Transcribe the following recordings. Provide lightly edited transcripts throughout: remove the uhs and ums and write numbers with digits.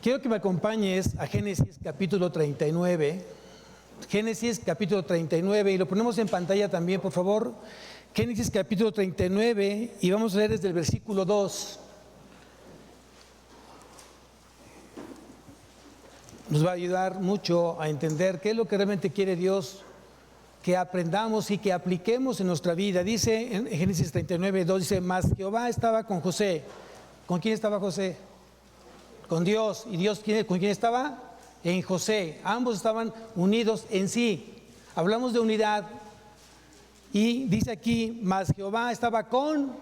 Quiero que me acompañes a Génesis capítulo 39. Génesis capítulo 39, y lo ponemos en pantalla también, por favor. Génesis capítulo 39, y vamos a leer desde el versículo 2. Nos va a ayudar mucho a entender qué es lo que realmente quiere Dios que aprendamos y que apliquemos en nuestra vida. Dice en Génesis 39, 2, dice: mas Jehová estaba con José. ¿Con quién estaba José? Con Dios. ¿Y Dios con quién estaba? En José. Ambos estaban unidos en sí. Hablamos de unidad. Y dice aquí: mas Jehová estaba con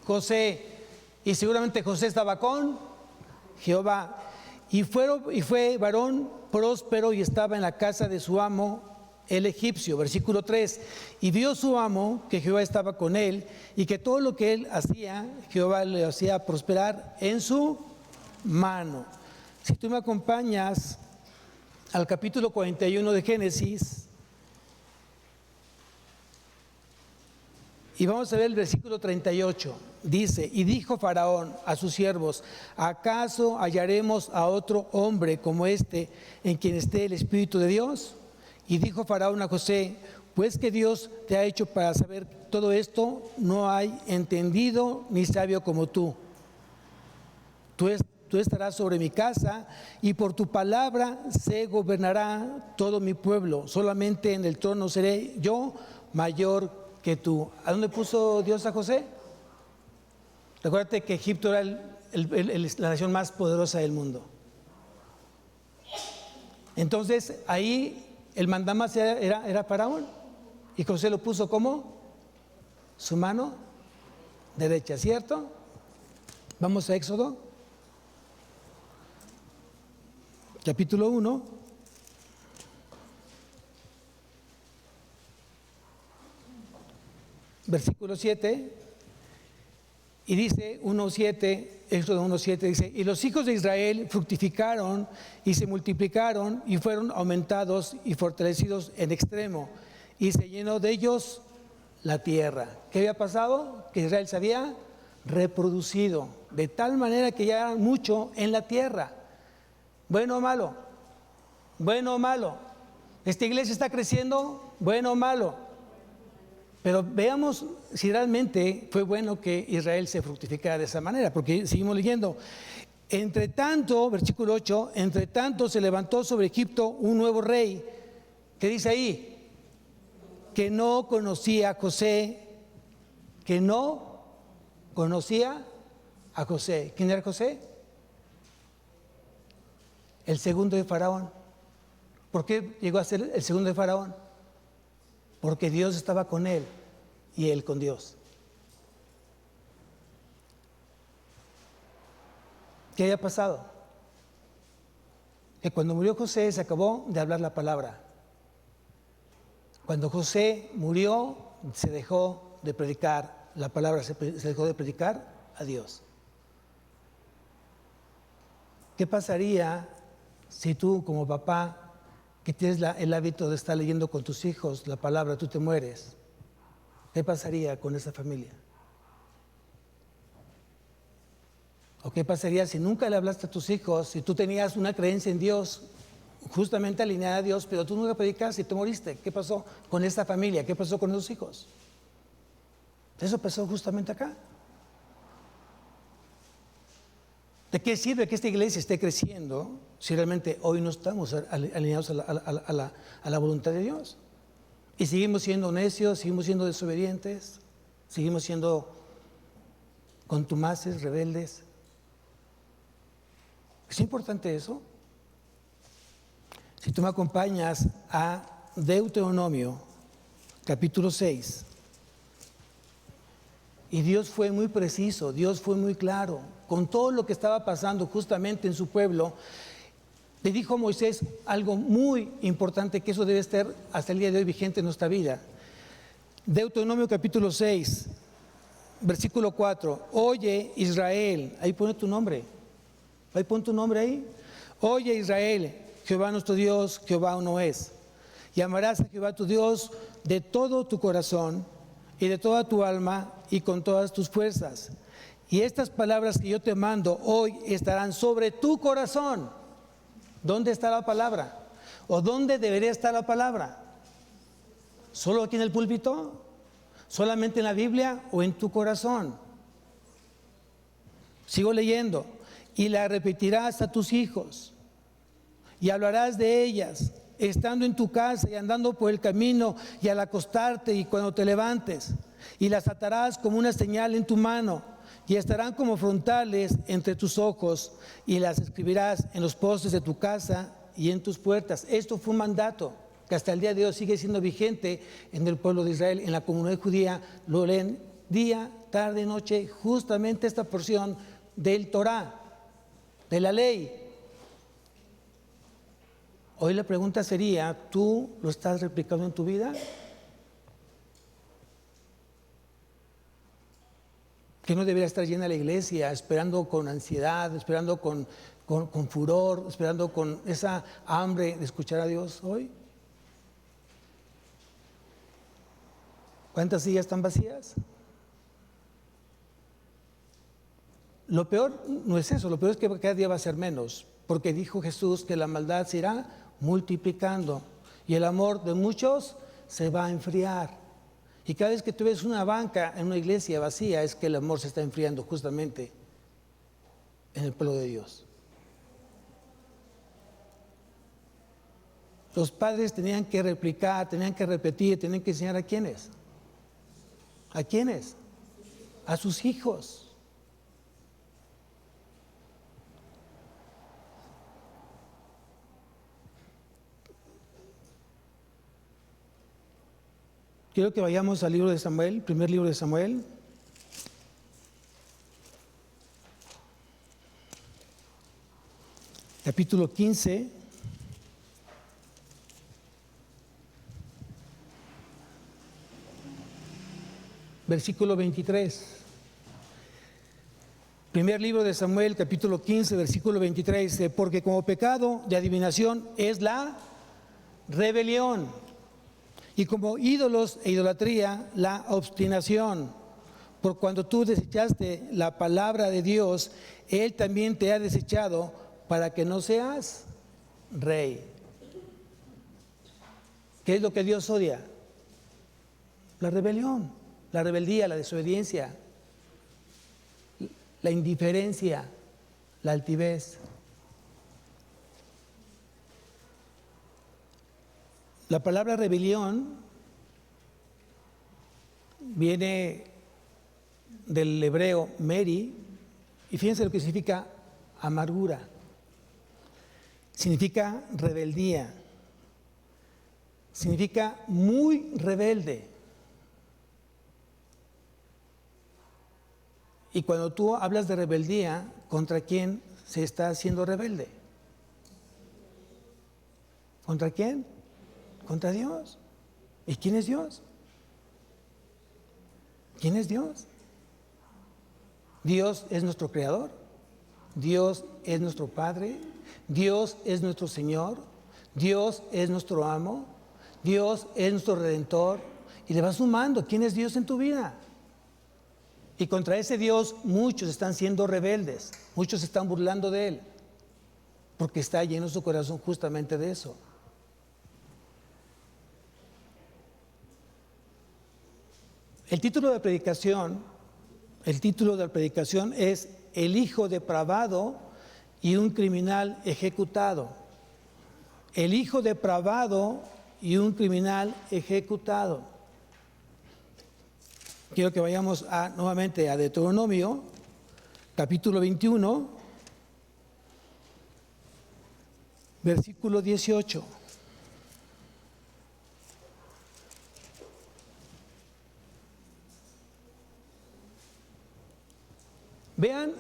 José. Y seguramente José estaba con Jehová. Y fue varón próspero y estaba en la casa de su amo el egipcio. Versículo 3. Y vio su amo que Jehová estaba con él, y que todo lo que él hacía, Jehová le hacía prosperar en su mano. Si tú me acompañas al capítulo 41 de Génesis, y vamos a ver el versículo 38. Dice: y dijo Faraón a sus siervos: ¿acaso hallaremos a otro hombre como este en quien esté el Espíritu de Dios? Y dijo Faraón a José: pues que Dios te ha hecho para saber todo esto, no hay entendido ni sabio como tú. Tú estarás sobre mi casa, y por tu palabra se gobernará todo mi pueblo. Solamente en el trono seré yo mayor que tú. ¿A dónde puso Dios a José? Recuérdate que Egipto era la nación más poderosa del mundo. Entonces ahí el mandamás era Faraón, y José lo puso como su mano derecha, ¿cierto? Vamos a Éxodo capítulo 1, versículo 7, y dice 1:7, Éxodo 1:7, dice: y los hijos de Israel fructificaron y se multiplicaron y fueron aumentados y fortalecidos en extremo, y se llenó de ellos la tierra. ¿Qué había pasado? Que Israel se había reproducido de tal manera que ya eran mucho en la tierra. ¿Bueno o malo? ¿Bueno o malo? ¿Esta iglesia está creciendo? ¿Bueno o malo? Pero veamos si realmente fue bueno que Israel se fructificara de esa manera, porque seguimos leyendo. Entre tanto, versículo 8, entre tanto se levantó sobre Egipto un nuevo rey. ¿Qué dice ahí? Que no conocía a José, que no conocía a José. ¿Quién era José? El segundo de Faraón. ¿Por qué llegó a ser el segundo de Faraón? Porque Dios estaba con él y él con Dios. ¿Qué había pasado? Que cuando murió José se acabó de hablar la palabra. Cuando José murió se dejó de predicar la palabra, se dejó de predicar a Dios. ¿Qué pasaría si tú, como papá, que tienes el hábito de estar leyendo con tus hijos la palabra, tú te mueres? ¿Qué pasaría con esa familia? ¿O qué pasaría si nunca le hablaste a tus hijos, si tú tenías una creencia en Dios, justamente alineada a Dios, pero tú nunca predicaste y te moriste? ¿Qué pasó con esta familia? ¿Qué pasó con esos hijos? Eso pasó justamente acá. ¿De qué sirve que esta iglesia esté creciendo si realmente hoy no estamos alineados a la voluntad de Dios? Y seguimos siendo necios, seguimos siendo desobedientes, seguimos siendo contumaces, rebeldes. ¿Es importante eso? Si tú me acompañas a Deuteronomio, capítulo 6, y Dios fue muy preciso, Dios fue muy claro con todo lo que estaba pasando justamente en su pueblo. Le dijo a Moisés algo muy importante, que eso debe estar hasta el día de hoy vigente en nuestra vida. Deuteronomio capítulo 6, versículo 4. Oye Israel, ahí pone tu nombre, ahí pon tu nombre ahí. Oye Israel, Jehová nuestro Dios, Jehová uno es. Y amarás a Jehová tu Dios de todo tu corazón y de toda tu alma y con todas tus fuerzas. Y estas palabras que yo te mando hoy estarán sobre tu corazón. ¿Dónde está la palabra? ¿O dónde debería estar la palabra? ¿Solo aquí en el púlpito? ¿Solamente en la Biblia o en tu corazón? Sigo leyendo. Y la repetirás a tus hijos y hablarás de ellas, estando en tu casa y andando por el camino y al acostarte y cuando te levantes. Y las atarás como una señal en tu mano y estarán como frontales entre tus ojos y las escribirás en los postes de tu casa y en tus puertas. Esto fue un mandato que hasta el día de hoy sigue siendo vigente en el pueblo de Israel, en la comunidad judía. Lo leen día, tarde, noche, justamente esta porción del Torá, de la ley. Hoy la pregunta sería, ¿tú lo estás replicando en tu vida? Que no debería estar llena la iglesia, esperando con ansiedad, esperando con furor, esperando con esa hambre de escuchar a Dios hoy. ¿Cuántas sillas están vacías? Lo peor no es eso, lo peor es que cada día va a ser menos, porque dijo Jesús que la maldad se irá multiplicando y el amor de muchos se va a enfriar. Y cada vez que tú ves una banca en una iglesia vacía, es que el amor se está enfriando justamente en el pueblo de Dios. Los padres tenían que replicar, tenían que repetir, tenían que enseñar a quiénes. ¿A quiénes? A sus hijos. Quiero que vayamos al libro de Samuel, primer libro de Samuel. Capítulo 15. Versículo 23. Primer libro de Samuel, capítulo 15, versículo 23, dice: porque como pecado de adivinación es la rebelión, y como ídolos e idolatría la obstinación. Por cuando tú desechaste la palabra de Dios, Él también te ha desechado para que no seas rey. ¿Qué es lo que Dios odia? La rebelión, la rebeldía, la desobediencia, la indiferencia, la altivez. La palabra rebelión viene del hebreo meri, y fíjense lo que significa amargura. Significa rebeldía. Significa muy rebelde. Y cuando tú hablas de rebeldía, ¿contra quién se está haciendo rebelde? ¿Contra quién? Contra Dios. ¿Y quién es Dios? ¿Quién es Dios? Dios es nuestro creador. Dios es nuestro Padre. Dios es nuestro Señor. Dios es nuestro amo. Dios es nuestro Redentor. Y le vas sumando quién es Dios en tu vida. Y contra ese Dios muchos están siendo rebeldes. Muchos se están burlando de Él. Porque está lleno su corazón justamente de eso. El título de la predicación es El hijo depravado y un criminal ejecutado. El hijo depravado y un criminal ejecutado. Quiero que vayamos nuevamente a Deuteronomio, capítulo 21, versículo 18. Vean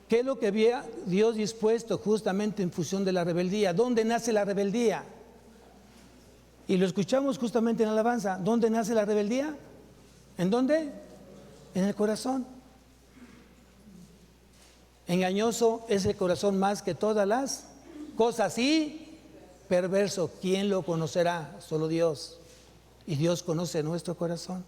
qué es lo que había Dios dispuesto justamente en función de la rebeldía. ¿Dónde nace la rebeldía? Y lo escuchamos justamente en la alabanza. ¿Dónde nace la rebeldía? ¿En dónde? En el corazón. Engañoso es el corazón más que todas las cosas y perverso. ¿Quién lo conocerá? Solo Dios. Y Dios conoce nuestro corazón.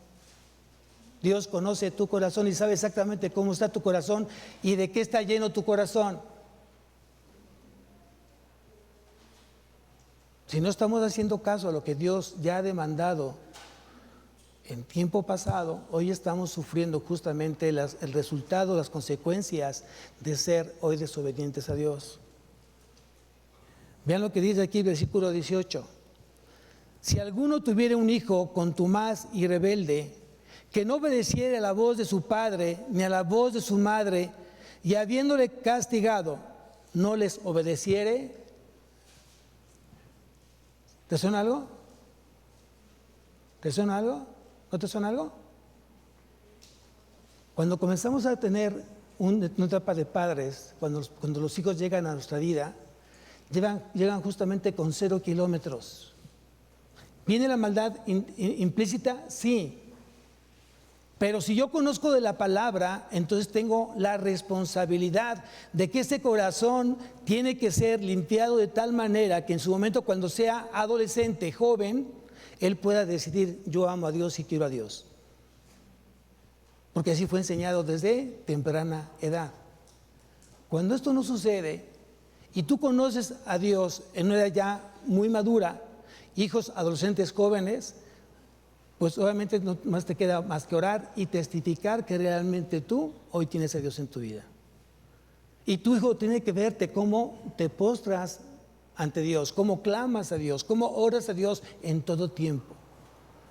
Dios conoce tu corazón y sabe exactamente cómo está tu corazón y de qué está lleno tu corazón. Si no estamos haciendo caso a lo que Dios ya ha demandado en tiempo pasado, hoy estamos sufriendo justamente el resultado, las consecuencias de ser hoy desobedientes a Dios. Vean lo que dice aquí el versículo 18. Si alguno tuviera un hijo contumaz y rebelde, que no obedeciere a la voz de su padre ni a la voz de su madre, y habiéndole castigado, no les obedeciere. ¿Te suena algo? ¿Te suena algo? ¿No te suena algo? Cuando comenzamos a tener una etapa de padres, cuando los hijos llegan a nuestra vida, llegan justamente con 0 kilómetros. ¿Viene la maldad implícita? Sí. Pero si yo conozco de la palabra, entonces tengo la responsabilidad de que ese corazón tiene que ser limpiado de tal manera que en su momento, cuando sea adolescente, joven, él pueda decidir: yo amo a Dios y quiero a Dios. Porque así fue enseñado desde temprana edad. Cuando esto no sucede y tú conoces a Dios en una edad ya muy madura, hijos adolescentes jóvenes, pues obviamente no más te queda más que orar y testificar que realmente tú hoy tienes a Dios en tu vida. Y tu hijo tiene que verte cómo te postras ante Dios, cómo clamas a Dios, cómo oras a Dios en todo tiempo.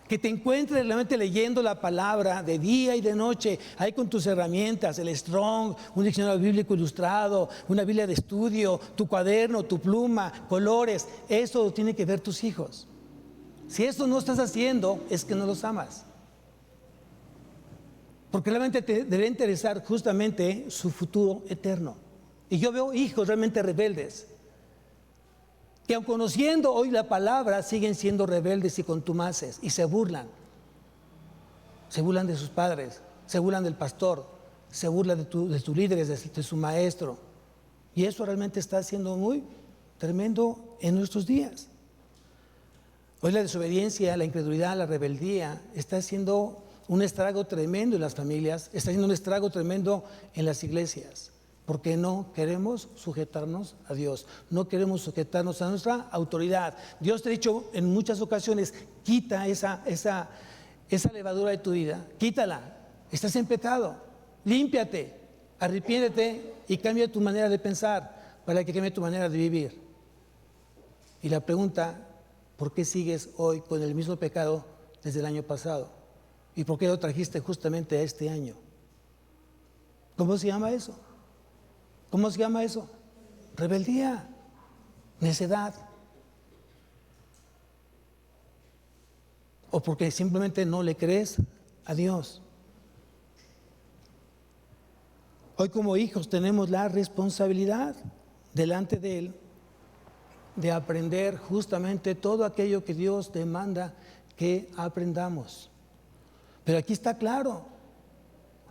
Que te encuentres realmente leyendo la palabra de día y de noche, ahí con tus herramientas, el Strong, un diccionario bíblico ilustrado, una Biblia de estudio, tu cuaderno, tu pluma, colores. Eso lo tienen que ver tus hijos. Si esto no estás haciendo, es que no los amas. Porque realmente te debe interesar justamente su futuro eterno. Y yo veo hijos realmente rebeldes, que aun conociendo hoy la palabra, siguen siendo rebeldes y contumaces, y se burlan. Se burlan de sus padres, se burlan del pastor, se burlan de tus líderes, de su maestro. Y eso realmente está siendo muy tremendo en nuestros días. Hoy la desobediencia, la incredulidad, la rebeldía está haciendo un estrago tremendo en las familias, está haciendo un estrago tremendo en las iglesias, porque no queremos sujetarnos a Dios, no queremos sujetarnos a nuestra autoridad. Dios te ha dicho en muchas ocasiones: quita esa levadura de tu vida, quítala, estás en pecado, límpiate, arrepiéntete y cambia tu manera de pensar para que cambie tu manera de vivir. Y la pregunta: ¿por qué sigues hoy con el mismo pecado desde el año pasado? ¿Y por qué lo trajiste justamente a este año? ¿Cómo se llama eso? ¿Cómo se llama eso? Rebeldía, necedad. O porque simplemente no le crees a Dios. Hoy como hijos tenemos la responsabilidad delante de Él de aprender justamente todo aquello que Dios demanda que aprendamos. Pero aquí está claro,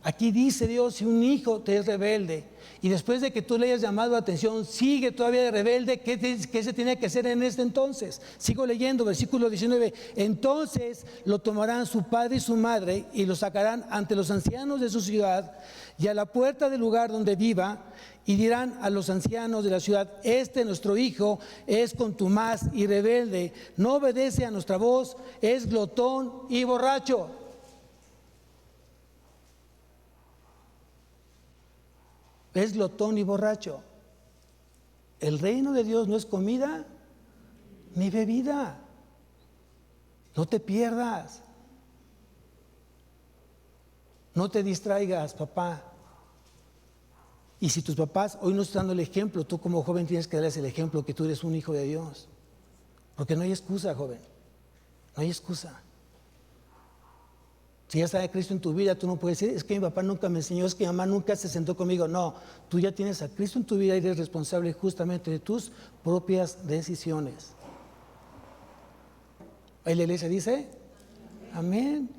aquí dice Dios: si un hijo te es rebelde y después de que tú le hayas llamado la atención sigue todavía de rebelde, ¿qué se tiene que hacer en este entonces? Sigo leyendo, versículo 19: entonces lo tomarán su padre y su madre y lo sacarán ante los ancianos de su ciudad y a la puerta del lugar donde viva, y dirán a los ancianos de la ciudad: nuestro hijo es contumaz y rebelde, no obedece a nuestra voz, es glotón y borracho. Es glotón y borracho. El reino de Dios no es comida ni bebida. No te pierdas. No te distraigas, papá. Y si tus papás hoy no están dando el ejemplo, tú como joven tienes que darles el ejemplo que tú eres un hijo de Dios. Porque no hay excusa, joven. No hay excusa. Si ya está de Cristo en tu vida, tú no puedes decir: es que mi papá nunca me enseñó, es que mi mamá nunca se sentó conmigo. No, tú ya tienes a Cristo en tu vida y eres responsable justamente de tus propias decisiones. Ahí la iglesia dice: amén.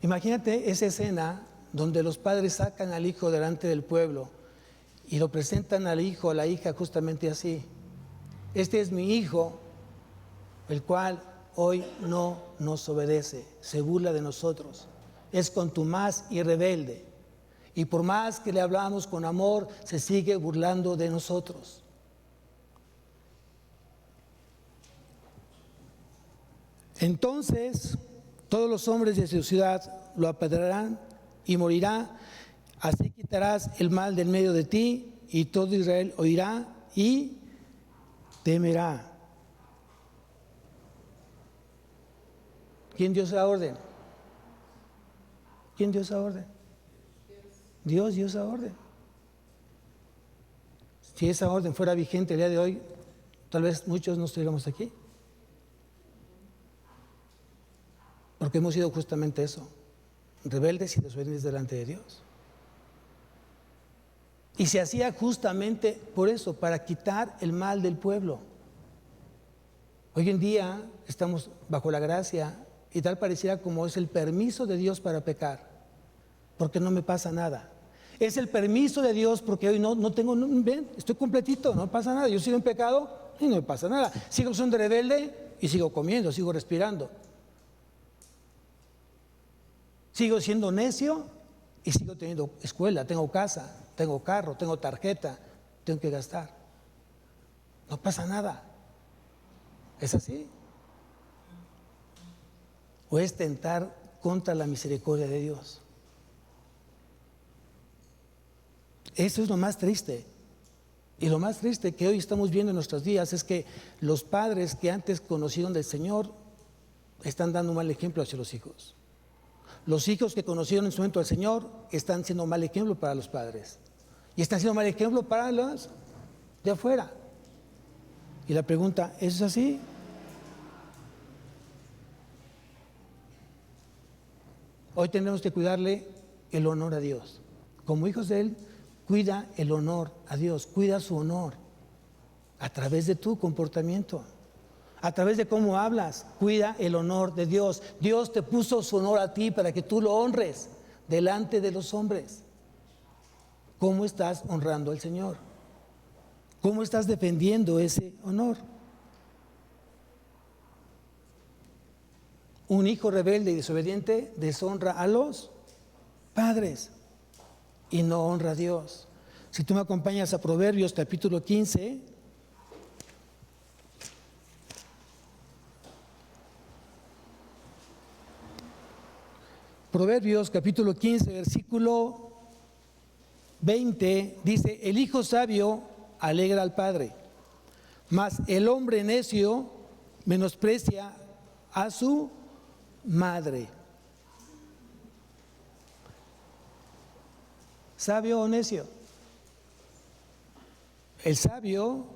Imagínate esa escena donde los padres sacan al hijo delante del pueblo y lo presentan al hijo, a la hija, justamente así: este es mi hijo el cual hoy no nos obedece, se burla de nosotros, es contumaz y rebelde, y por más que le hablamos con amor, se sigue burlando de nosotros. Entonces todos los hombres de su ciudad lo apedrearán y morirá, así quitarás el mal del medio de ti, y todo Israel oirá y temerá. ¿Quién dio esa orden? ¿Quién dio esa orden? Dios dio esa orden. Si esa orden fuera vigente el día de hoy, tal vez muchos no estuviéramos aquí. Porque hemos sido justamente eso, rebeldes y desobedientes delante de Dios. Y se hacía justamente por eso, para quitar el mal del pueblo. Hoy en día estamos bajo la gracia y tal pareciera como es el permiso de Dios para pecar, porque no me pasa nada. Es el permiso de Dios porque hoy no tengo, ven, estoy completito, no pasa nada. Yo sigo en pecado y no me pasa nada. Sigo siendo rebelde y sigo comiendo, sigo respirando. Sigo siendo necio y sigo teniendo escuela, tengo casa, tengo carro, tengo tarjeta, tengo que gastar. No pasa nada. ¿Es así? ¿O es tentar contra la misericordia de Dios? Eso es lo más triste. Y lo más triste que hoy estamos viendo en nuestros días es que los padres que antes conocieron del Señor están dando un mal ejemplo hacia los hijos. Los hijos que conocieron en su momento al Señor están siendo un mal ejemplo para los padres. Y están siendo un mal ejemplo para los de afuera. Y la pregunta, ¿eso es así? Hoy tenemos que cuidarle el honor a Dios. Como hijos de Él, cuida el honor a Dios, cuida su honor a través de tu comportamiento, a través de cómo hablas. Cuida el honor de Dios. Dios te puso su honor a ti para que tú lo honres delante de los hombres. ¿Cómo estás honrando al Señor? ¿Cómo estás defendiendo ese honor? Un hijo rebelde y desobediente deshonra a los padres y no honra a Dios. Si tú me acompañas a Proverbios capítulo 15, Proverbios capítulo 15, versículo 20, dice: el hijo sabio alegra al padre, mas el hombre necio menosprecia a su madre. ¿Sabio o necio? El sabio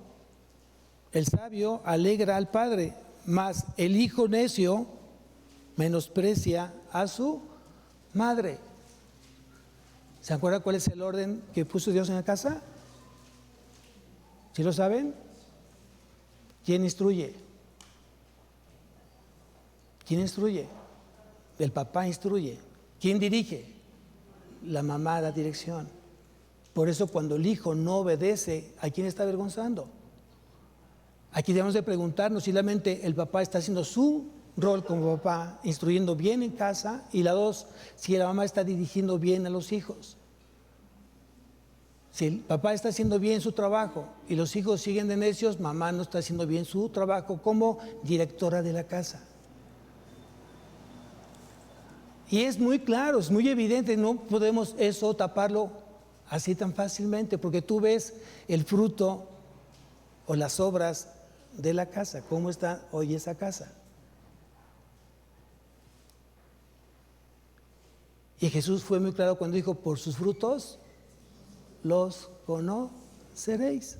alegra al padre, mas el hijo necio menosprecia a su madre. ¿Se acuerdan cuál es el orden que puso Dios en la casa? ¿Sí lo saben? ¿Quién instruye? ¿Quién instruye? El papá instruye. ¿Quién dirige? La mamá da dirección. Por eso cuando el hijo no obedece, ¿a quién está avergonzando? Aquí debemos de preguntarnos si realmente el papá está haciendo su rol como papá, instruyendo bien en casa, y la dos, si la mamá está dirigiendo bien a los hijos. Si el papá está haciendo bien su trabajo y los hijos siguen de necios, mamá no está haciendo bien su trabajo como directora de la casa. Y es muy claro, es muy evidente, no podemos eso taparlo así tan fácilmente, porque tú ves el fruto o las obras de la casa, cómo está hoy esa casa. Y Jesús fue muy claro cuando dijo: por sus frutos los conoceréis.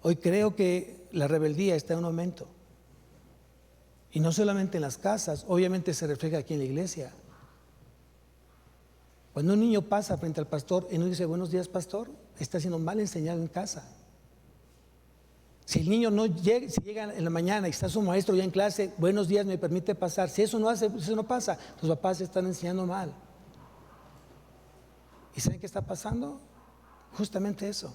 Hoy creo que la rebeldía está en un aumento. Y no solamente en las casas, obviamente se refleja aquí en la iglesia. Cuando un niño pasa frente al pastor y no dice buenos días, pastor, está siendo mal enseñado en casa. Si el niño no llega, si llega en la mañana y está su maestro ya en clase, buenos días, me permite pasar. Si eso no hace, eso no pasa, los papás están enseñando mal. ¿Y saben qué está pasando? Justamente eso.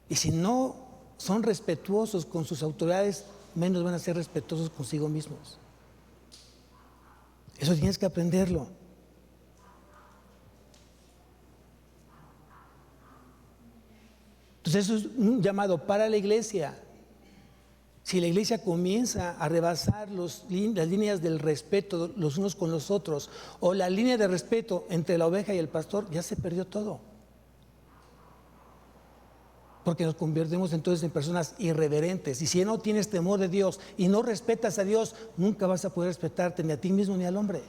Y si no son respetuosos con sus autoridades, menos van a ser respetuosos consigo mismos. Eso tienes que aprenderlo. Entonces eso es un llamado para la iglesia. Si la iglesia comienza a rebasar las líneas del respeto los unos con los otros, o la línea de respeto entre la oveja y el pastor, ya se perdió todo. Porque nos convertimos entonces en personas irreverentes. Y si no tienes temor de Dios y no respetas a Dios, nunca vas a poder respetarte ni a ti mismo ni al hombre.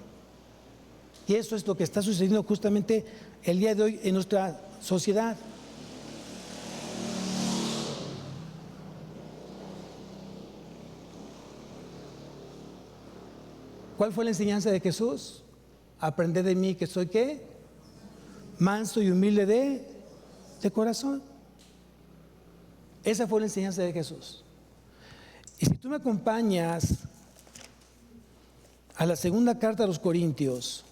Y eso es lo que está sucediendo justamente el día de hoy en nuestra sociedad. ¿Cuál fue la enseñanza de Jesús? Aprended de mí que soy ¿qué? Manso y humilde de corazón. Esa fue la enseñanza de Jesús. Y si tú me acompañas a la segunda carta a los Corintios,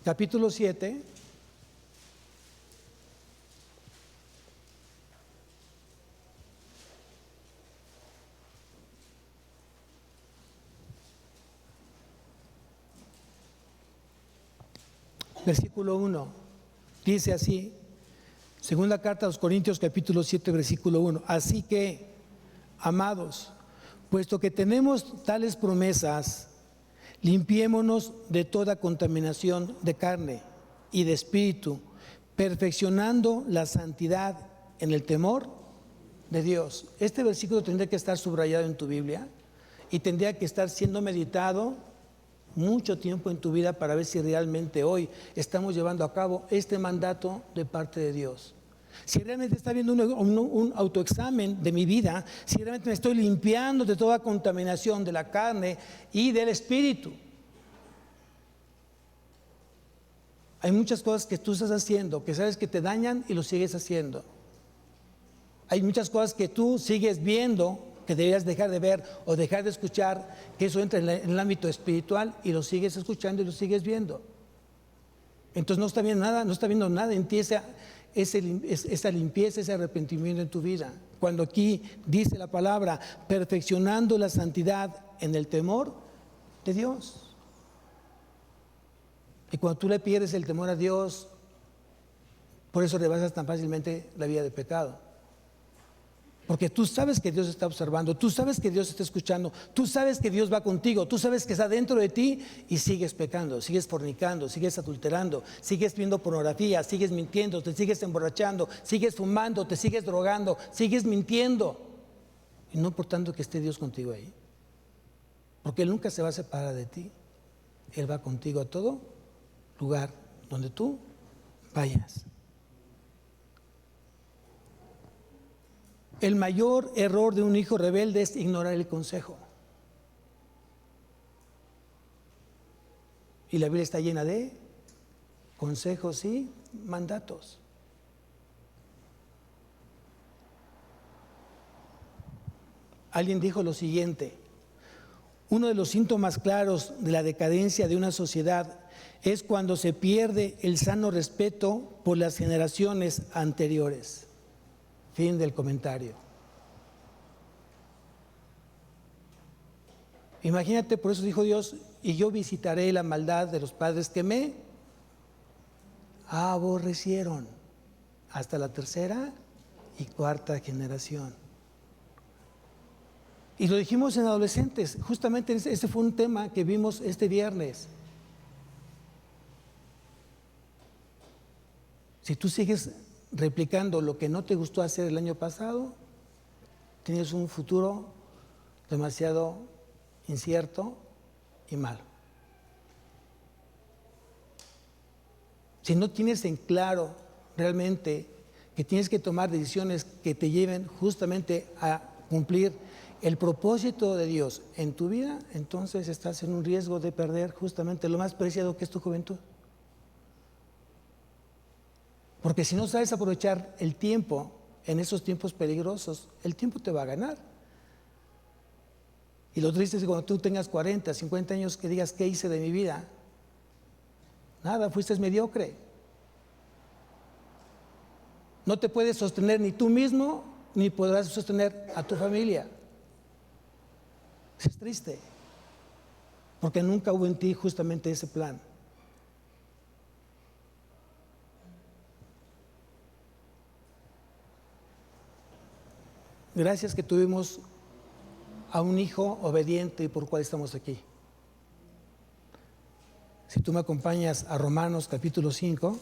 capítulo 7, versículo 1, dice así, segunda carta a los Corintios capítulo 7, versículo 1, así que, amados, puesto que tenemos tales promesas, limpiémonos de toda contaminación de carne y de espíritu, perfeccionando la santidad en el temor de Dios. Este versículo tendría que estar subrayado en tu Biblia y tendría que estar siendo meditado mucho tiempo en tu vida para ver si realmente hoy estamos llevando a cabo este mandato de parte de Dios. Si realmente está viendo un autoexamen de mi vida, si realmente me estoy limpiando de toda contaminación de la carne y del espíritu. Hay muchas cosas que tú estás haciendo que sabes que te dañan y lo sigues haciendo. Hay muchas cosas que tú sigues viendo que deberías dejar de ver o dejar de escuchar, que eso entra en el ámbito espiritual y lo sigues escuchando y lo sigues viendo. Entonces no está viendo nada en ti esa limpieza, ese arrepentimiento en tu vida. Cuando aquí dice la palabra, perfeccionando la santidad en el temor de Dios. Y cuando tú le pierdes el temor a Dios, por eso rebasas tan fácilmente la vida de pecado. Porque tú sabes que Dios está observando, tú sabes que Dios está escuchando, tú sabes que Dios va contigo, tú sabes que está dentro de ti y sigues pecando, sigues fornicando, sigues adulterando, sigues viendo pornografía, sigues mintiendo, te sigues emborrachando, sigues fumando, te sigues drogando, sigues mintiendo. Y no importando que esté Dios contigo ahí, porque Él nunca se va a separar de ti. Él va contigo a todo lugar donde tú vayas. El mayor error de un hijo rebelde es ignorar el consejo. Y la Biblia está llena de consejos y mandatos. Alguien dijo lo siguiente: uno de los síntomas claros de la decadencia de una sociedad es cuando se pierde el sano respeto por las generaciones anteriores. Fin del comentario. Imagínate, por eso dijo Dios, y yo visitaré la maldad de los padres que me aborrecieron hasta la tercera y cuarta generación. Y lo dijimos en adolescentes, justamente ese fue un tema que vimos este viernes. Si tú sigues replicando lo que no te gustó hacer el año pasado, tienes un futuro demasiado incierto y malo. Si no tienes en claro realmente que tienes que tomar decisiones que te lleven justamente a cumplir el propósito de Dios en tu vida, entonces estás en un riesgo de perder justamente lo más preciado que es tu juventud. Porque si no sabes aprovechar el tiempo en esos tiempos peligrosos, el tiempo te va a ganar. Y lo triste es que cuando tú tengas 40, 50 años, que digas, ¿qué hice de mi vida? Nada, fuiste mediocre. No te puedes sostener ni tú mismo, ni podrás sostener a tu familia. Es triste, porque nunca hubo en ti justamente ese plan. Gracias que tuvimos a un hijo obediente por cual estamos aquí. Si tú me acompañas a Romanos capítulo 5.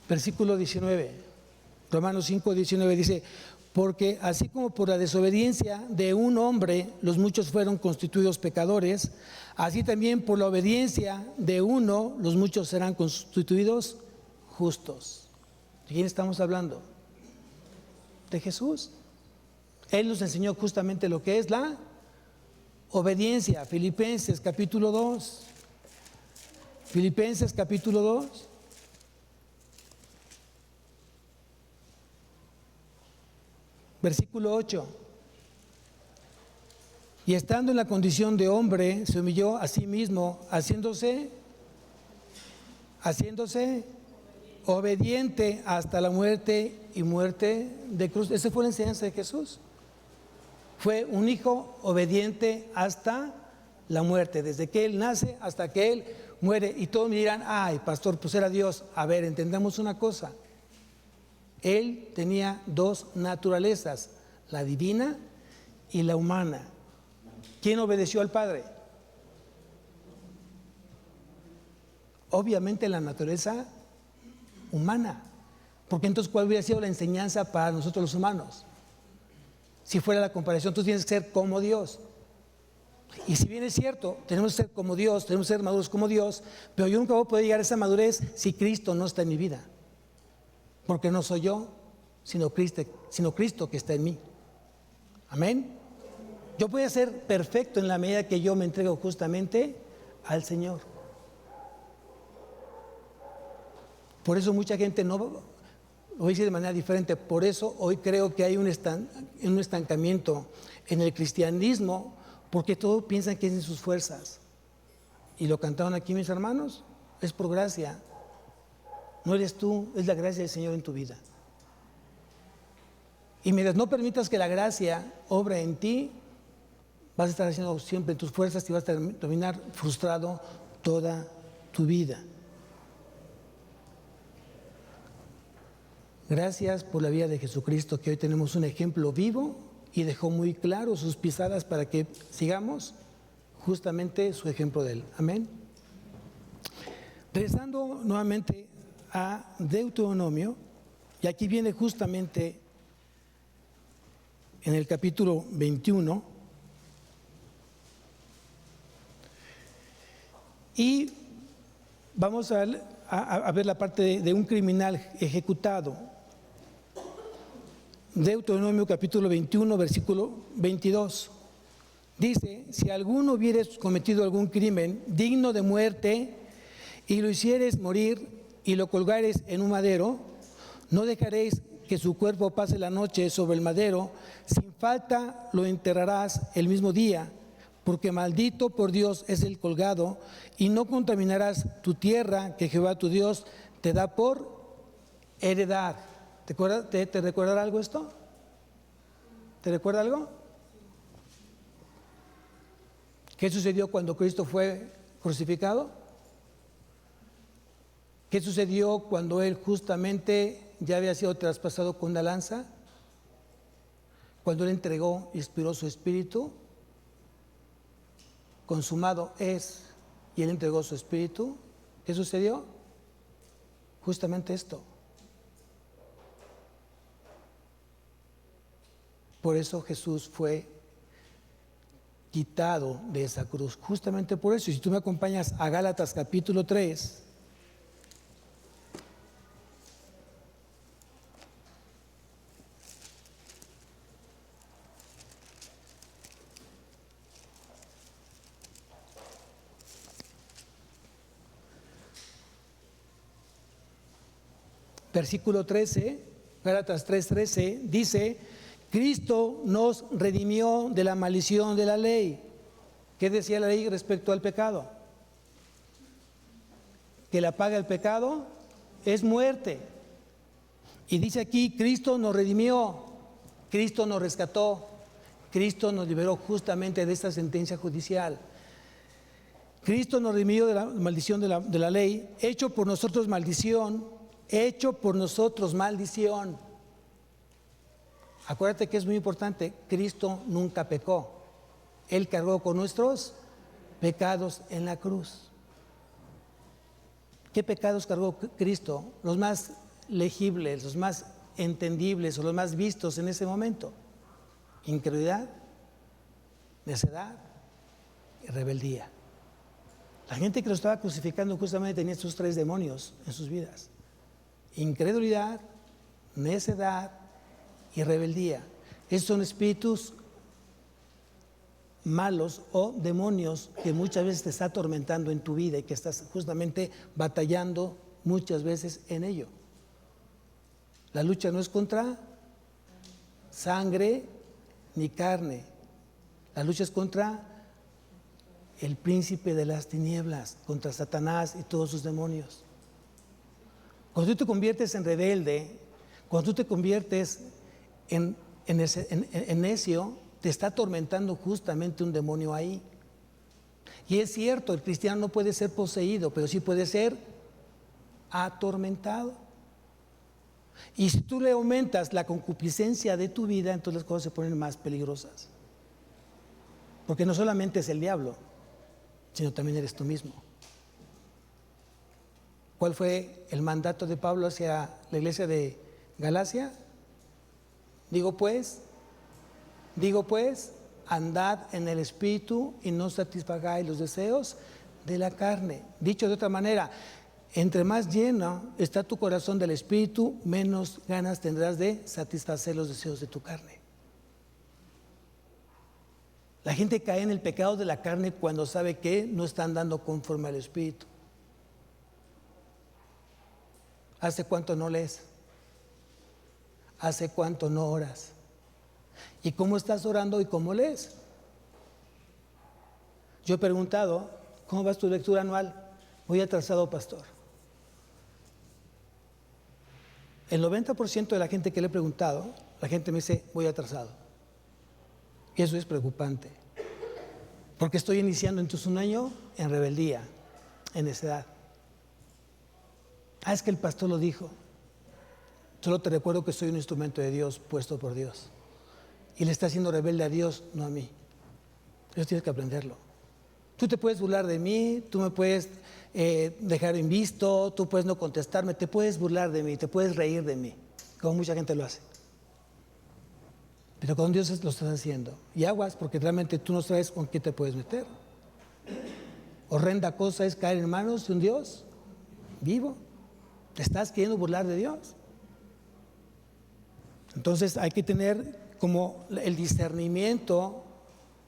Versículo 19, Romanos 5, 19 dice, porque así como por la desobediencia de un hombre los muchos fueron constituidos pecadores, así también por la obediencia de uno los muchos serán constituidos justos. ¿De quién estamos hablando? De Jesús. Él nos enseñó justamente lo que es la obediencia. Filipenses capítulo 2. Filipenses capítulo 2. Versículo 8. Y estando en la condición de hombre, se humilló a sí mismo, haciéndose obediente hasta la muerte y muerte de cruz. Esa fue la enseñanza de Jesús. Fue un hijo obediente hasta la muerte, desde que él nace hasta que él muere. Y todos me dirán, ay, pastor, pues era Dios. A ver, entendamos una cosa. Él tenía dos naturalezas, la divina y la humana. ¿Quién obedeció al Padre? Obviamente la naturaleza humana, porque entonces ¿cuál hubiera sido la enseñanza para nosotros los humanos? Si fuera la comparación, tú tienes que ser como Dios. Y si bien es cierto, tenemos que ser como Dios, tenemos que ser maduros como Dios, pero yo nunca voy a poder llegar a esa madurez si Cristo no está en mi vida. Porque no soy yo, sino Cristo que está en mí. Amén. Yo voy a ser perfecto en la medida que yo me entrego justamente al Señor. Por eso mucha gente no, lo voy a decir de manera diferente, por eso hoy creo que hay un estancamiento en el cristianismo, porque todos piensan que es en sus fuerzas. Y lo cantaron aquí mis hermanos, es por gracia. No eres tú, es la gracia del Señor en tu vida. Y mientras no permitas que la gracia obre en ti, vas a estar haciendo siempre tus fuerzas y vas a terminar frustrado toda tu vida. Gracias por la vida de Jesucristo, que hoy tenemos un ejemplo vivo y dejó muy claro sus pisadas para que sigamos justamente su ejemplo de él. Amén. Regresando nuevamente a Deuteronomio, y aquí viene justamente en el capítulo 21, y vamos a ver la parte de un criminal ejecutado. Deuteronomio capítulo 21, versículo 22. Dice, si alguno hubiere cometido algún crimen digno de muerte y lo hicieres morir y lo colgares en un madero, no dejaréis que su cuerpo pase la noche sobre el madero, sin falta lo enterrarás el mismo día, porque maldito por Dios es el colgado, y no contaminarás tu tierra que Jehová tu Dios te da por heredad. ¿Te recuerda algo esto? ¿Te recuerda algo? ¿Qué sucedió cuando Cristo fue crucificado? ¿Qué sucedió cuando Él justamente ya había sido traspasado con una lanza? Cuando Él entregó y expiró su espíritu, consumado es, y Él entregó su espíritu. ¿Qué sucedió? Justamente esto. Por eso Jesús fue quitado de esa cruz, justamente por eso. Y si tú me acompañas a Gálatas capítulo 3, versículo 13, Gálatas 3:13, dice: Cristo nos redimió de la maldición de la ley. ¿Qué decía la ley respecto al pecado? Que la paga del pecado es muerte. Y dice aquí: Cristo nos redimió, Cristo nos rescató, Cristo nos liberó justamente de esta sentencia judicial. Cristo nos redimió de la maldición de la ley, hecho por nosotros maldición, hecho por nosotros maldición. Acuérdate que es muy importante, Cristo nunca pecó. Él cargó con nuestros pecados en la cruz. ¿Qué pecados cargó Cristo? Los más legibles, los más entendibles o los más vistos en ese momento: incredulidad, necedad y rebeldía. La gente que lo estaba crucificando justamente tenía estos 3 demonios en sus vidas: incredulidad, necedad y rebeldía. Estos son espíritus malos o demonios que muchas veces te está atormentando en tu vida y que estás justamente batallando muchas veces en ello. La lucha no es contra sangre ni carne. La lucha es contra el príncipe de las tinieblas, contra Satanás y todos sus demonios. Cuando tú te conviertes en rebelde, cuando tú te conviertes en necio, te está atormentando justamente un demonio ahí. Y es cierto, el cristiano no puede ser poseído, pero sí puede ser atormentado. Y si tú le aumentas la concupiscencia de tu vida, entonces las cosas se ponen más peligrosas. Porque no solamente es el diablo, sino también eres tú mismo. ¿Cuál fue el mandato de Pablo hacia la iglesia de Galacia? Digo pues, andad en el Espíritu y no satisfagáis los deseos de la carne. Dicho de otra manera, entre más lleno está tu corazón del Espíritu, menos ganas tendrás de satisfacer los deseos de tu carne. La gente cae en el pecado de la carne cuando sabe que no está andando conforme al Espíritu. ¿Hace cuánto no lees? ¿Hace cuánto no oras? ¿Y cómo estás orando y cómo lees? Yo he preguntado: ¿cómo va tu lectura anual? Voy atrasado, pastor. El 90% de la gente que le he preguntado, la gente me dice: voy atrasado. Y eso es preocupante, porque estoy iniciando entonces un año en rebeldía, en necedad. Es que el pastor lo dijo. Solo te recuerdo que soy un instrumento de Dios, puesto por Dios. Y le está haciendo rebelde a Dios, no a mí. Eso tienes que aprenderlo. Tú te puedes burlar de mí, tú me puedes dejar invisto, tú puedes no contestarme, te puedes burlar de mí, te puedes reír de mí, como mucha gente lo hace. Pero con Dios lo estás haciendo. Y aguas, porque realmente tú no sabes con qué te puedes meter. Horrenda cosa es caer en manos de un Dios vivo. ¿Te estás queriendo burlar de Dios? Entonces hay que tener como el discernimiento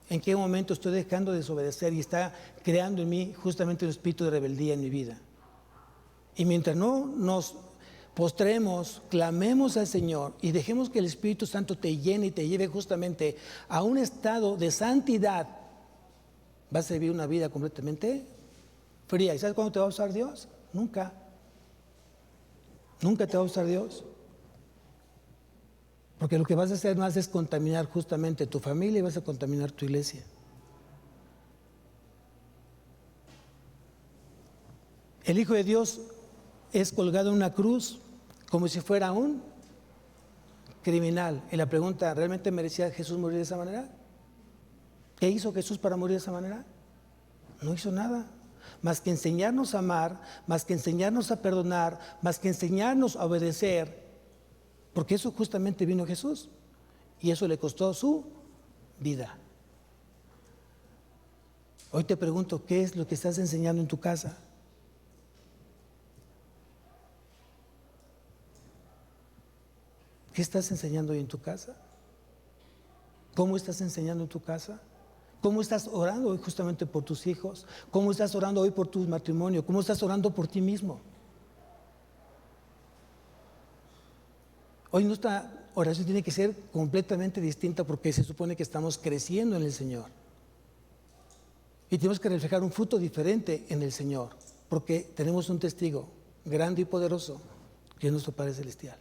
en qué momento estoy dejando de desobedecer y está creando en mí justamente un espíritu de rebeldía en mi vida. Y mientras no nos postremos, clamemos al Señor y dejemos que el Espíritu Santo te llene y te lleve justamente a un estado de santidad, vas a vivir una vida completamente fría. ¿Y sabes cuándo te va a usar Dios? Nunca. Nunca te va a usar Dios. Porque lo que vas a hacer más es contaminar justamente tu familia y vas a contaminar tu iglesia. El Hijo de Dios es colgado en una cruz como si fuera un criminal. Y la pregunta: ¿realmente merecía Jesús morir de esa manera? ¿Qué hizo Jesús para morir de esa manera? No hizo nada. Más que enseñarnos a amar, más que enseñarnos a perdonar, más que enseñarnos a obedecer. Porque eso justamente vino Jesús. y eso le costó su vida. Hoy te pregunto, ¿qué es lo que estás enseñando en tu casa? ¿Qué estás enseñando hoy en tu casa? ¿Cómo estás enseñando en tu casa? ¿Cómo estás orando hoy justamente por tus hijos? ¿Cómo estás orando hoy por tu matrimonio? ¿Cómo estás orando por ti mismo? Hoy nuestra oración tiene que ser completamente distinta porque se supone que estamos creciendo en el Señor. Y tenemos que reflejar un fruto diferente en el Señor, porque tenemos un testigo grande y poderoso, que es nuestro Padre Celestial.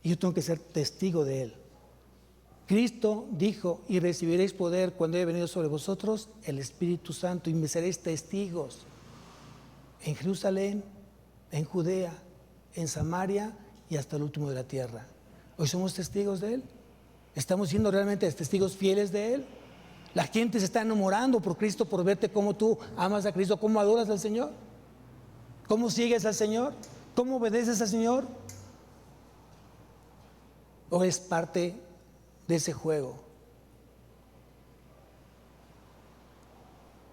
Y yo tengo que ser testigo de Él. Cristo dijo, y recibiréis poder cuando haya venido sobre vosotros el Espíritu Santo, y me seréis testigos en Jerusalén, en Judea, en Samaria y hasta el último de la tierra. Hoy somos testigos de Él. ¿Estamos siendo realmente testigos fieles de Él? La gente se está enamorando por Cristo, por verte cómo tú amas a Cristo, cómo adoras al Señor, cómo sigues al Señor, cómo obedeces al Señor. ¿O es parte de ese juego?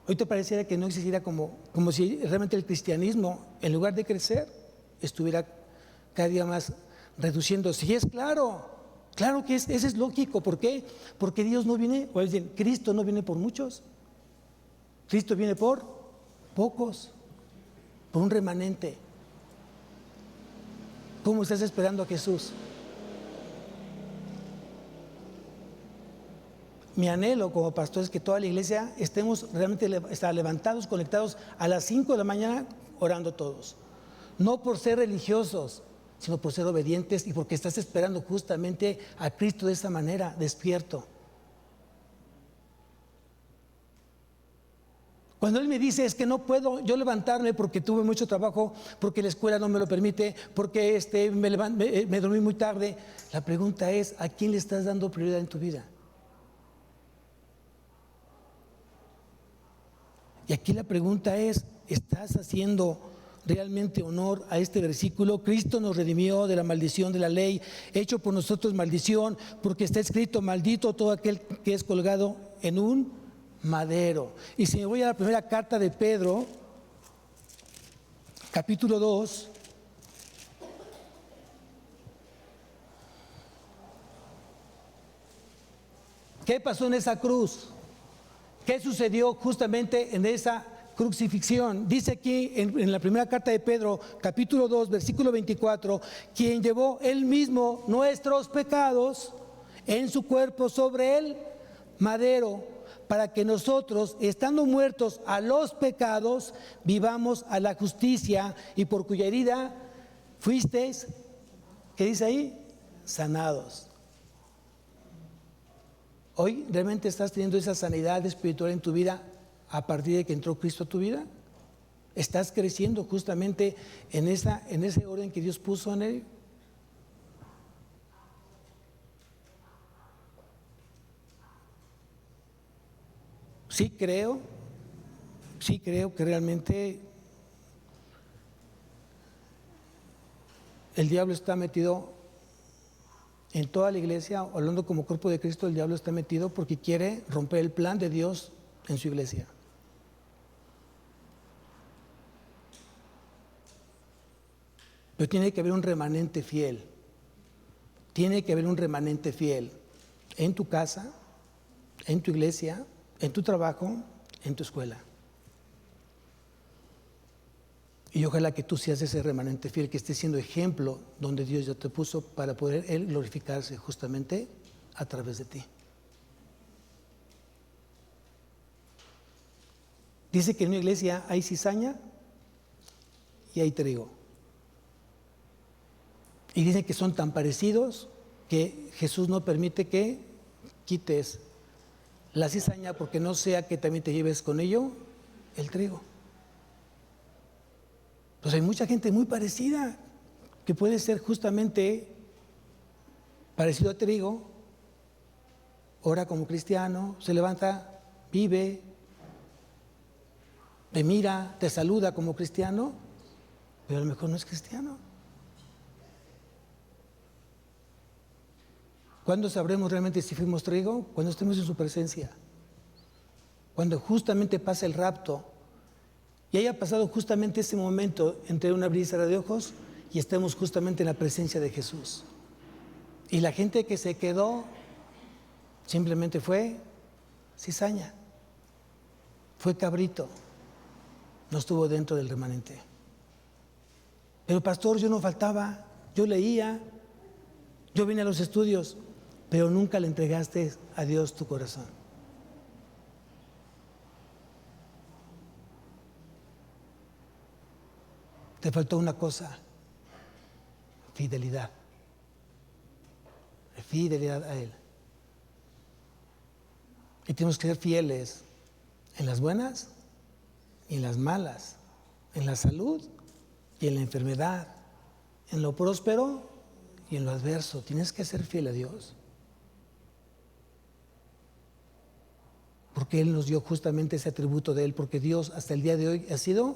Hoy te pareciera que no existiera como si realmente el cristianismo, en lugar de crecer, estuviera cada día más reduciéndose. Y es claro que eso es lógico. ¿Por qué? Porque Dios no viene, o es decir, Cristo no viene por muchos. Cristo viene por pocos, por un remanente. ¿Cómo estás esperando a Jesús? Mi anhelo como pastor es que toda la iglesia estemos realmente levantados, conectados a las 5 de la mañana orando todos. No por ser religiosos, sino por ser obedientes y porque estás esperando justamente a Cristo de esa manera, despierto. Cuando Él me dice, es que no puedo yo levantarme porque tuve mucho trabajo, porque la escuela no me lo permite, porque me dormí muy tarde, la pregunta es, ¿a quién le estás dando prioridad en tu vida? Y aquí la pregunta es, ¿estás haciendo realmente honor a este versículo? Cristo nos redimió de la maldición de la ley, hecho por nosotros maldición, porque está escrito, maldito todo aquel que es colgado en un madero. Y si me voy a la primera carta de Pedro, capítulo 2, ¿qué pasó en esa cruz? ¿Qué sucedió justamente en esa crucifixión? Dice aquí en la primera carta de Pedro, capítulo 2, versículo 24, quien llevó él mismo nuestros pecados en su cuerpo sobre el madero, para que nosotros, estando muertos a los pecados, vivamos a la justicia, y por cuya herida fuisteis, ¿qué dice ahí? Sanados. ¿Hoy realmente estás teniendo esa sanidad espiritual en tu vida a partir de que entró Cristo a tu vida? ¿Estás creciendo justamente en ese orden que Dios puso en él? Sí creo que realmente el diablo está metido en toda la iglesia, hablando como cuerpo de Cristo. El diablo está metido porque quiere romper el plan de Dios en su iglesia. Pero tiene que haber un remanente fiel. Tiene que haber un remanente fiel en tu casa, en tu iglesia, en tu trabajo, en tu escuela. Y ojalá que tú seas ese remanente fiel, que estés siendo ejemplo donde Dios ya te puso para poder Él glorificarse justamente a través de ti. Dice que en una iglesia hay cizaña y hay trigo. Y dicen que son tan parecidos que Jesús no permite que quites la cizaña, porque no sea que también te lleves con ello el trigo. Pues hay mucha gente muy parecida que puede ser justamente parecido a trigo, ora como cristiano, se levanta, vive, te mira, te saluda como cristiano, pero a lo mejor no es cristiano. ¿Cuándo sabremos realmente si fuimos trigo? Cuando estemos en su presencia. Cuando justamente pasa el rapto y haya pasado justamente ese momento entre una abrir y cerrar de ojos y estemos justamente en la presencia de Jesús. Y la gente que se quedó simplemente fue cizaña, fue cabrito, no estuvo dentro del remanente. Pero pastor, yo no faltaba, yo leía, yo vine a los estudios, pero nunca le entregaste a Dios tu corazón. Te faltó una cosa: fidelidad. Fidelidad a Él. Y tenemos que ser fieles en las buenas y en las malas, en la salud y en la enfermedad, en lo próspero y en lo adverso. Tienes que ser fiel a Dios. Porque Él nos dio justamente ese atributo de Él, porque Dios hasta el día de hoy ha sido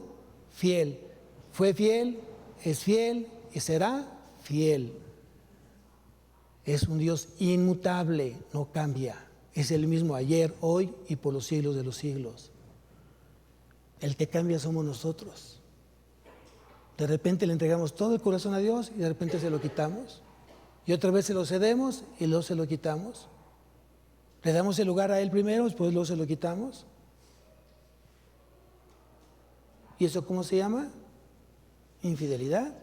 fiel. Fue fiel, es fiel y será fiel. Es un Dios inmutable, no cambia. Es el mismo ayer, hoy y por los siglos de los siglos. El que cambia somos nosotros. De repente le entregamos todo el corazón a Dios y de repente se lo quitamos. Y otra vez se lo cedemos y luego se lo quitamos. Le damos el lugar a Él primero, después luego se lo quitamos. ¿Y eso cómo se llama? Infidelidad.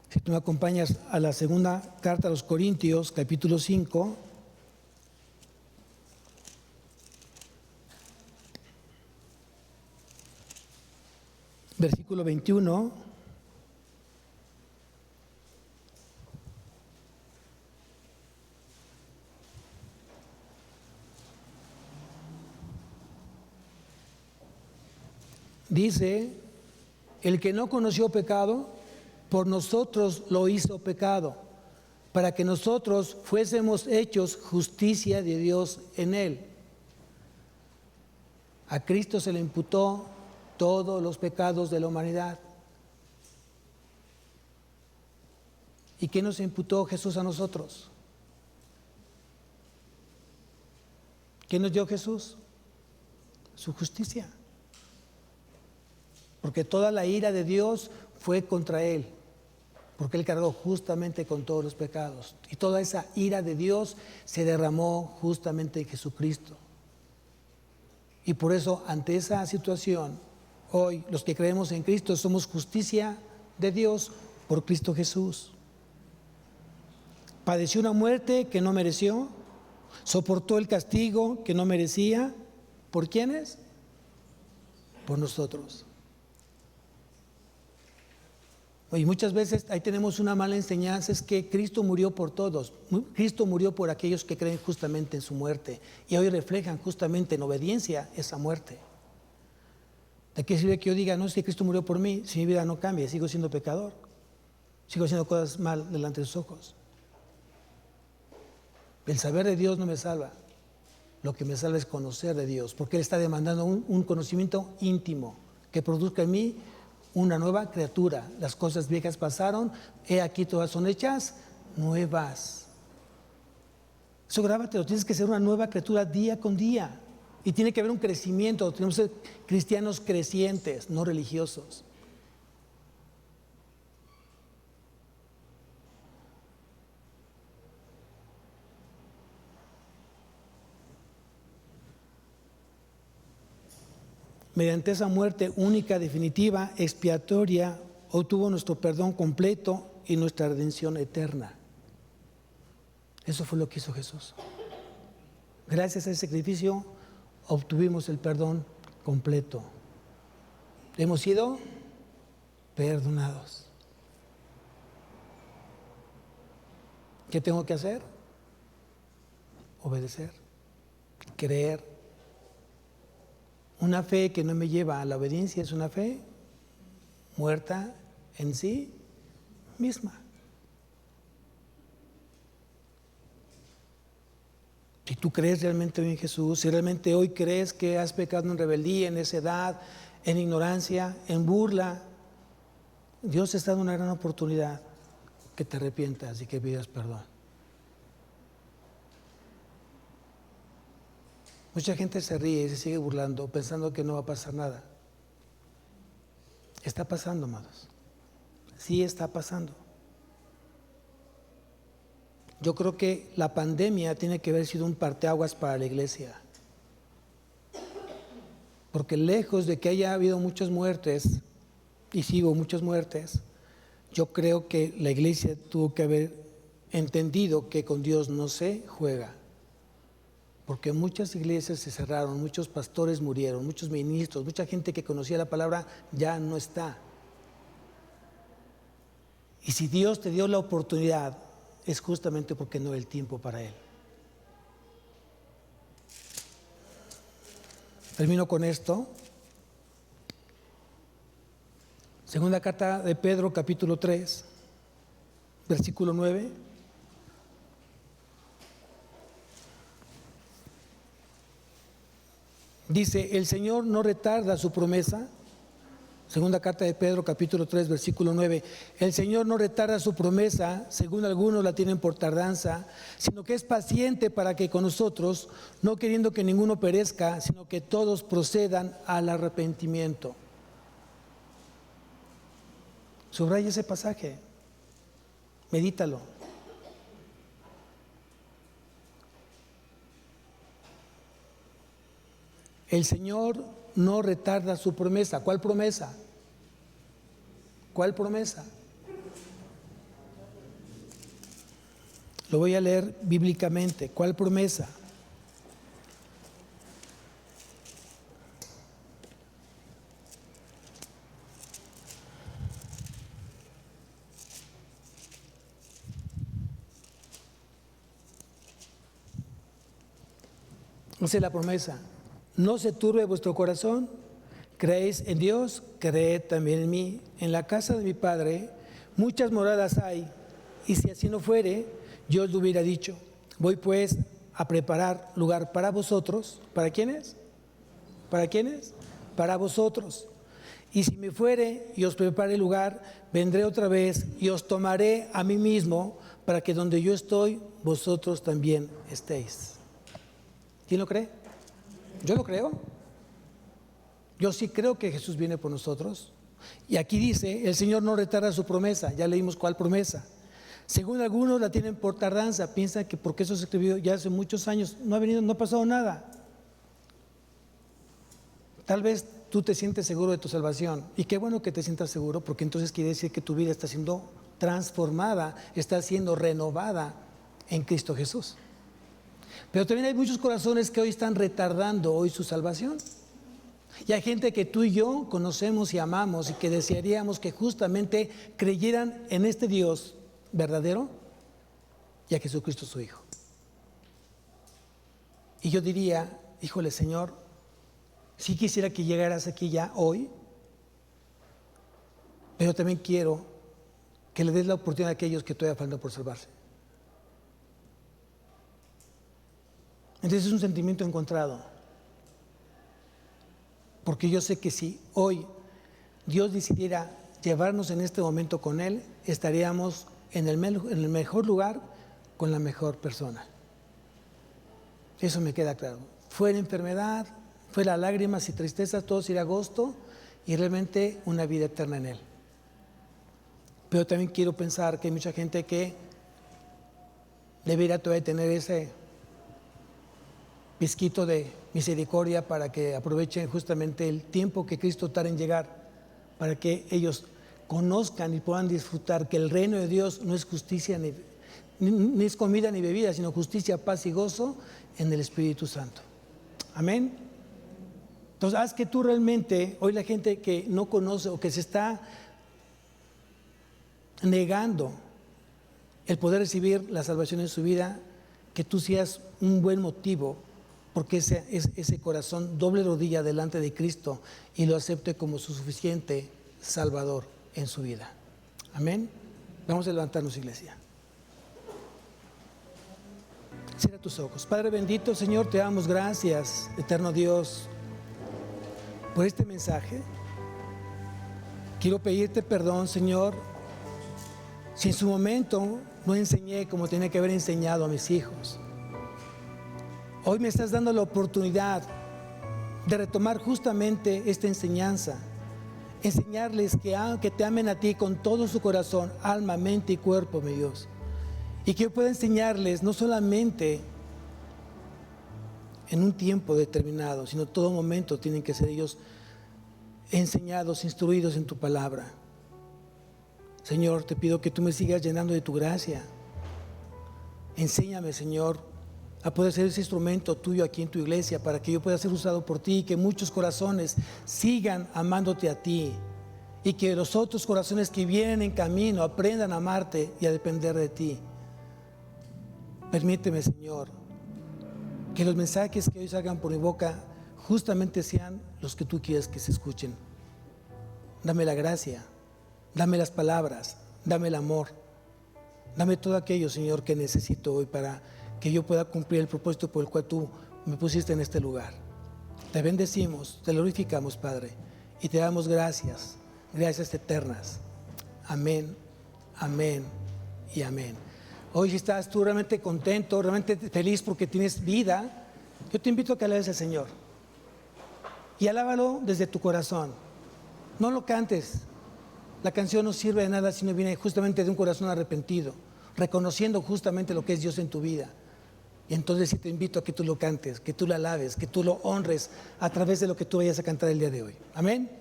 Si tú me acompañas a la segunda carta a los Corintios, capítulo 5, versículo 21. Dice: el que no conoció pecado, por nosotros lo hizo pecado, para que nosotros fuésemos hechos justicia de Dios en él. A Cristo se le imputó todos los pecados de la humanidad. ¿Y qué nos imputó Jesús a nosotros? ¿Qué nos dio Jesús? Su justicia. Porque toda la ira de Dios fue contra Él, porque Él cargó justamente con todos los pecados. Y toda esa ira de Dios se derramó justamente en Jesucristo. Y por eso, ante esa situación, hoy los que creemos en Cristo somos justicia de Dios por Cristo Jesús. Padeció una muerte que no mereció, soportó el castigo que no merecía. ¿Por quiénes? Por nosotros. Y muchas veces ahí tenemos una mala enseñanza, es que Cristo murió por todos. Cristo murió por aquellos que creen justamente en su muerte y hoy reflejan justamente en obediencia esa muerte. ¿De qué sirve que yo diga, no, es que Cristo murió por mí, si mi vida no cambia, sigo siendo pecador, sigo haciendo cosas mal delante de sus ojos? El saber de Dios no me salva, lo que me salva es conocer de Dios, porque Él está demandando un conocimiento íntimo que produzca en mí una nueva criatura. Las cosas viejas pasaron, he aquí todas son hechas nuevas. Eso grábatelo, tienes que ser una nueva criatura día con día. Y tiene que haber un crecimiento, tenemos que ser cristianos crecientes, no religiosos. Mediante esa muerte única, definitiva, expiatoria, obtuvo nuestro perdón completo y nuestra redención eterna. Eso fue lo que hizo Jesús. Gracias a ese sacrificio obtuvimos el perdón completo. Hemos sido perdonados. ¿Qué tengo que hacer? Obedecer, creer. Una fe que no me lleva a la obediencia es una fe muerta en sí misma. Si tú crees realmente hoy en Jesús, si realmente hoy crees que has pecado en rebeldía, en necedad, en ignorancia, en burla, Dios te está dando una gran oportunidad que te arrepientas y que pidas perdón. Mucha gente se ríe y se sigue burlando pensando que no va a pasar nada. Está pasando, amados. Sí está pasando. Yo creo que la pandemia tiene que haber sido un parteaguas para la iglesia. Porque lejos de que haya habido muchas muertes, y sí hubo muchas muertes, yo creo que la iglesia tuvo que haber entendido que con Dios no se juega. Porque muchas iglesias se cerraron, muchos pastores murieron, muchos ministros, mucha gente que conocía la palabra ya no está. Y si Dios te dio la oportunidad, es justamente porque no es el tiempo para Él. Termino con esto. Segunda carta de Pedro, capítulo 3, versículo 9. Dice, el Señor no retarda su promesa. Segunda carta de Pedro, capítulo 3, versículo 9. El Señor no retarda su promesa, según algunos la tienen por tardanza, sino que es paciente para que con nosotros, no queriendo que ninguno perezca, sino que todos procedan al arrepentimiento. Subraya ese pasaje, medítalo. El Señor no retarda su promesa. ¿Cuál promesa? ¿Cuál promesa? Lo voy a leer bíblicamente. ¿Cuál promesa? Esa es la promesa. No se turbe vuestro corazón, creéis en Dios, creed también en mí. En la casa de mi Padre muchas moradas hay, y si así no fuere, yo os lo hubiera dicho. Voy pues a preparar lugar para vosotros. ¿Para quiénes? ¿Para quiénes? Para vosotros. Y si me fuere y os prepare lugar, vendré otra vez y os tomaré a mí mismo, para que donde yo estoy, vosotros también estéis. ¿Quién lo cree? Yo lo creo. Yo sí creo que Jesús viene por nosotros. Y aquí dice, el Señor no retarda su promesa. Ya leímos cuál promesa. Según algunos la tienen por tardanza. Piensan que porque eso se escribió ya hace muchos años, no ha venido, no ha pasado nada. Tal vez tú te sientes seguro de tu salvación. Y qué bueno que te sientas seguro, porque entonces quiere decir que tu vida está siendo transformada, está siendo renovada en Cristo Jesús. Pero también hay muchos corazones que hoy están retardando hoy su salvación. Y hay gente que tú y yo conocemos y amamos y que desearíamos que justamente creyeran en este Dios verdadero y a Jesucristo su Hijo. Y yo diría, híjole Señor, sí quisiera que llegaras aquí ya hoy, pero también quiero que le des la oportunidad a aquellos que todavía faltan por salvarse. Entonces es un sentimiento encontrado, porque yo sé que si hoy Dios decidiera llevarnos en este momento con Él, estaríamos en el mejor lugar con la mejor persona. Eso me queda claro. Fuera enfermedad, fuera lágrimas y tristezas, todo sería gozo y realmente una vida eterna en Él. Pero también quiero pensar que hay mucha gente que debería todavía tener ese pizquito de misericordia para que aprovechen justamente el tiempo que Cristo tarda en llegar, para que ellos conozcan y puedan disfrutar que el reino de Dios no es justicia ni es comida ni bebida, sino justicia, paz y gozo en el Espíritu Santo. Amén. Entonces haz que tú realmente, hoy la gente que no conoce o que se está negando el poder recibir la salvación en su vida, que tú seas un buen motivo porque ese corazón doble rodilla delante de Cristo y lo acepte como su suficiente Salvador en su vida. Amén. Vamos a levantarnos, iglesia. Cierra tus ojos. Padre bendito, Señor, te damos gracias, eterno Dios, por este mensaje. Quiero pedirte perdón, Señor, si en su momento no enseñé como tenía que haber enseñado a mis hijos. Hoy me estás dando la oportunidad de retomar justamente esta enseñanza. Enseñarles que te amen a ti con todo su corazón, alma, mente y cuerpo, mi Dios. Y que yo pueda enseñarles no solamente en un tiempo determinado, sino todo momento tienen que ser ellos enseñados, instruidos en tu palabra. Señor, te pido que tú me sigas llenando de tu gracia. Enséñame, Señor, a poder ser ese instrumento tuyo aquí en tu iglesia para que yo pueda ser usado por ti y que muchos corazones sigan amándote a ti y que los otros corazones que vienen en camino aprendan a amarte y a depender de ti. Permíteme, Señor, que los mensajes que hoy salgan por mi boca justamente sean los que tú quieres que se escuchen. Dame la gracia, dame las palabras, dame el amor, dame todo aquello, Señor, que necesito hoy para que yo pueda cumplir el propósito por el cual tú me pusiste en este lugar. Te bendecimos, te glorificamos, Padre, y te damos gracias, gracias eternas. Amén, amén y amén. Hoy si estás tú realmente contento, realmente feliz porque tienes vida, yo te invito a que alabes al Señor. Y alábalo desde tu corazón. No lo cantes. La canción no sirve de nada si no viene justamente de un corazón arrepentido, reconociendo justamente lo que es Dios en tu vida. Y entonces sí te invito a que tú lo cantes, que tú lo alabes, que tú lo honres a través de lo que tú vayas a cantar el día de hoy. Amén.